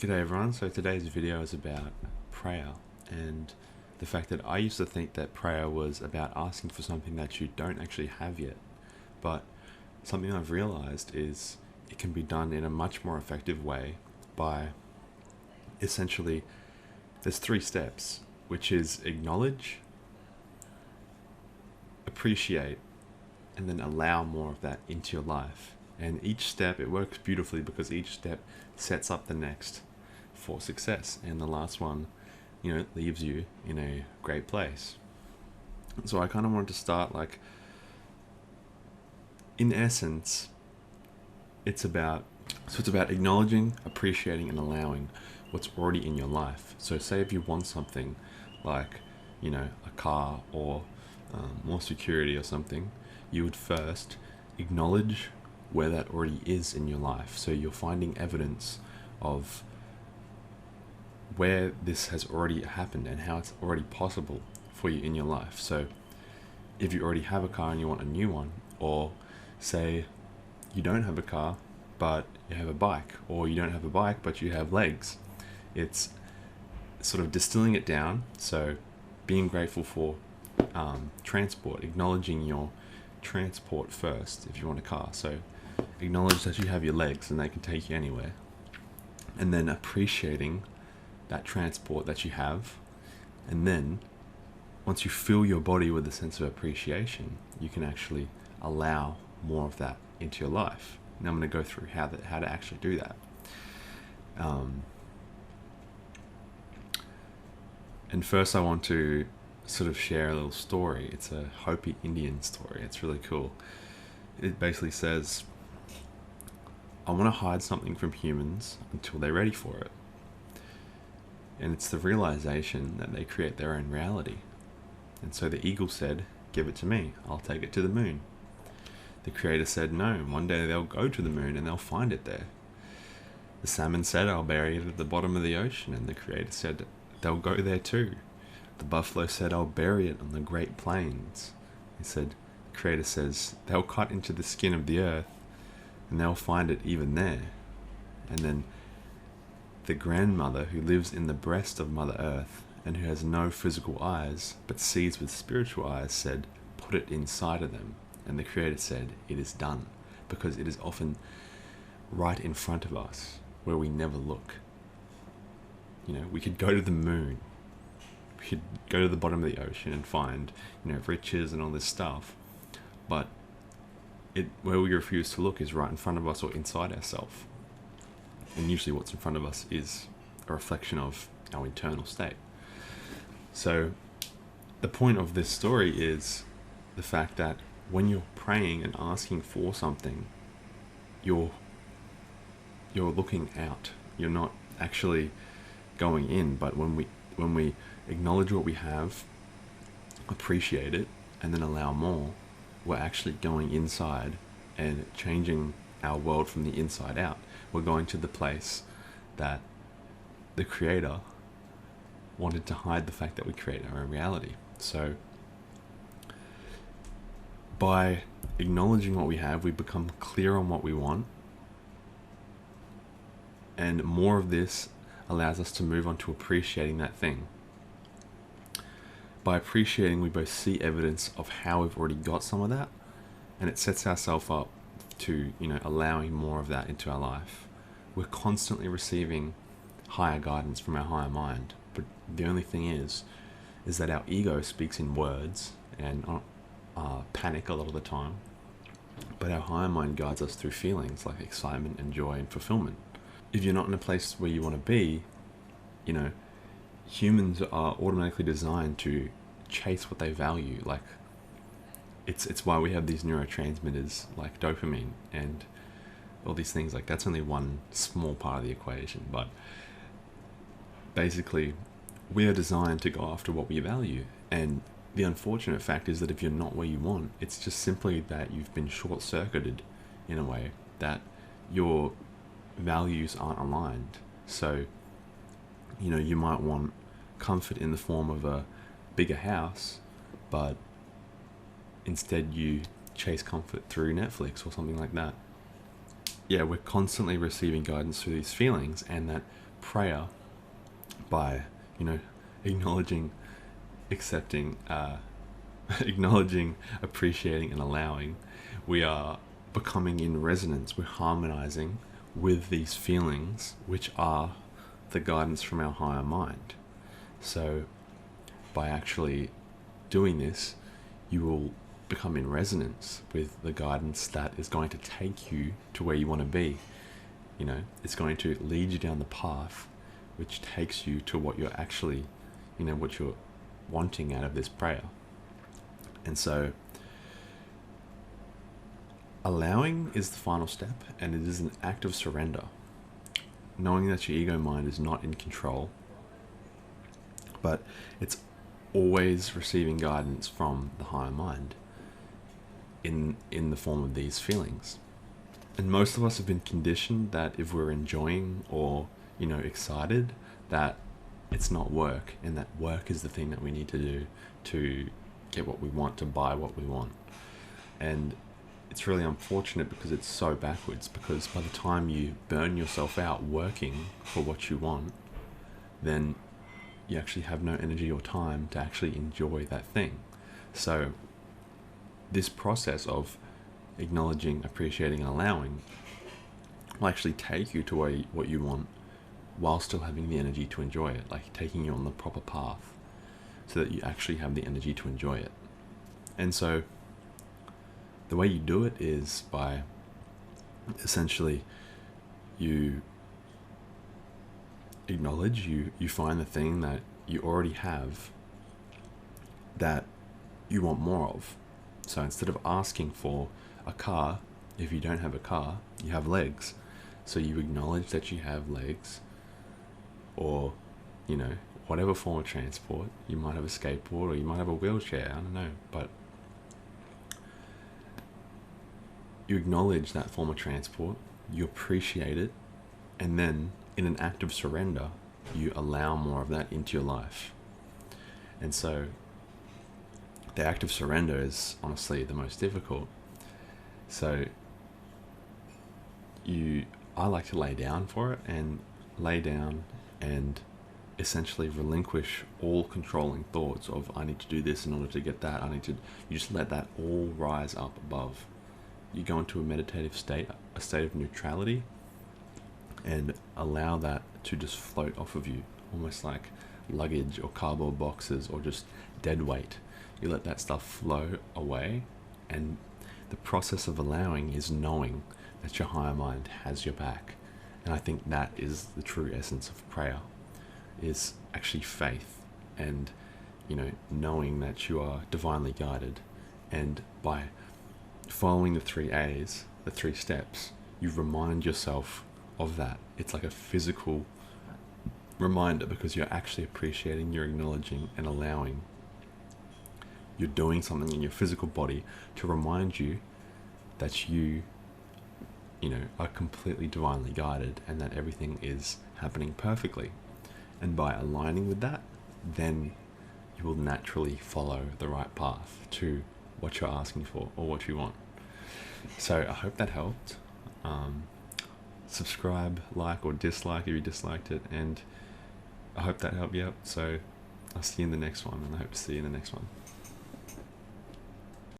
G'day everyone, so today's video is about prayer and the fact that I used to think that prayer was about asking for something that you don't actually have yet, but something I've realized is it can be done in a much more effective way by essentially, there's three steps, which is acknowledge, appreciate, and then allow more of that into your life. And each step, it works beautifully because each step sets up the next for success, and the last one, leaves you in a great place. So I kind of wanted to start in essence, it's about it's about acknowledging, appreciating, and allowing what's already in your life. So say if you want something like, a car or more security or something, you would first acknowledge where that already is in your life. So you're finding evidence of where this has already happened and how it's already possible for you in your life. So if you already have a car and you want a new one, or say you don't have a car but you have a bike, or you don't have a bike but you have legs, it's sort of distilling it down. So being grateful for transport, acknowledging your transport first if you want a car. So acknowledge that you have your legs and they can take you anywhere, and then appreciating that transport that you have. And then once you fill your body with a sense of appreciation, you can actually allow more of that into your life. And I'm going to go through how to actually do that. And first I want to sort of share a little story. It's a Hopi Indian story. It's really cool. It basically says, I want to hide something from humans until they're ready for it. And it's the realization that they create their own reality. And so the eagle said, give it to me, I'll take it to the moon. The creator said, no, one day they'll go to the moon and they'll find it there. The salmon said, I'll bury it at the bottom of the ocean. And the creator said, they'll go there too. The buffalo said, I'll bury it on the Great Plains. He said, the creator says, they'll cut into the skin of the earth and they'll find it even there. And then the grandmother who lives in the breast of Mother Earth and who has no physical eyes but sees with spiritual eyes said, put it inside of them. And the creator said, it is done, because it is often right in front of us where we never look. We could go to the moon, we could go to the bottom of the ocean and find riches and all this stuff, but where we refuse to look is right in front of us or inside ourselves. And usually what's in front of us is a reflection of our internal state. So the point of this story is the fact that when you're praying and asking for something, you're looking out. You're not actually going in. But when we acknowledge what we have, appreciate it, and then allow more, we're actually going inside and changing our world from the inside out. We're going to the place that the creator wanted to hide the fact that we create our own reality. So by acknowledging what we have, we become clear on what we want, and more of this allows us to move on to appreciating that thing. By appreciating, we both see evidence of how we've already got some of that, and it sets ourselves up to allowing more of that into our life. We're constantly receiving higher guidance from our higher mind, but the only thing is that our ego speaks in words and panic a lot of the time, but our higher mind guides us through feelings like excitement and joy and fulfillment. If you're not in a place where you want to be, humans are automatically designed to chase what they value. Like it's why we have these neurotransmitters like dopamine and all these things. Like that's only one small part of the equation, but basically we are designed to go after what we value. And the unfortunate fact is that if you're not where you want, it's just simply that you've been short-circuited in a way that your values aren't aligned. So you might want comfort in the form of a bigger house, but instead you chase comfort through Netflix or something like that. Yeah, we're constantly receiving guidance through these feelings, and that prayer, by, you know, acknowledging, accepting, acknowledging, appreciating, and allowing, we are becoming in resonance. We're harmonizing with these feelings, which are the guidance from our higher mind. So, by actually doing this, you will become in resonance with the guidance that is going to take you to where you want to be. You know, it's going to lead you down the path which takes you to what you're actually, you know, what you're wanting out of this prayer. And so, allowing is the final step, and it is an act of surrender. Knowing that your ego mind is not in control, but it's always receiving guidance from the higher mind in the form of these feelings. And most of us have been conditioned that if we're enjoying or, you know, excited, that it's not work, and that work is the thing that we need to do to get what we want, to buy what we want. And it's really unfortunate because it's so backwards, because by the time you burn yourself out working for what you want, then you actually have no energy or time to actually enjoy that thing. So this process of acknowledging, appreciating, and allowing will actually take you to what you want while still having the energy to enjoy it, like taking you on the proper path so that you actually have the energy to enjoy it. And so the way you do it is by essentially you acknowledge, you find the thing that you already have that you want more of. So instead of asking for a car, if you don't have a car, you have legs. So you acknowledge that you have legs, or, you know, whatever form of transport. You might have a skateboard, or you might have a wheelchair, I don't know, but you acknowledge that form of transport, you appreciate it, and then in an act of surrender, you allow more of that into your life. And so the act of surrender is honestly the most difficult. So I like to lay down for it, and lay down and essentially relinquish all controlling thoughts of, I need to do this in order to get that, you just let that all rise up above. You go into a meditative state, a state of neutrality, and allow that to just float off of you, almost like luggage or cardboard boxes or just dead weight. You let that stuff flow away, and the process of allowing is knowing that your higher mind has your back. And I think that is the true essence of prayer, is actually faith, and, you know, knowing that you are divinely guided. And by following the 3 A's, the 3 steps, you remind yourself of that. It's like a physical reminder, because you're actually appreciating, you're acknowledging and allowing. You're doing something in your physical body to remind you that you know, are completely divinely guided, and that everything is happening perfectly. And by aligning with that, then you will naturally follow the right path to what you're asking for or what you want. So I hope that helped. Subscribe, like, or dislike if you disliked it, and I hope that helped you out. So I'll see you in the next one, and I hope to see you in the next one.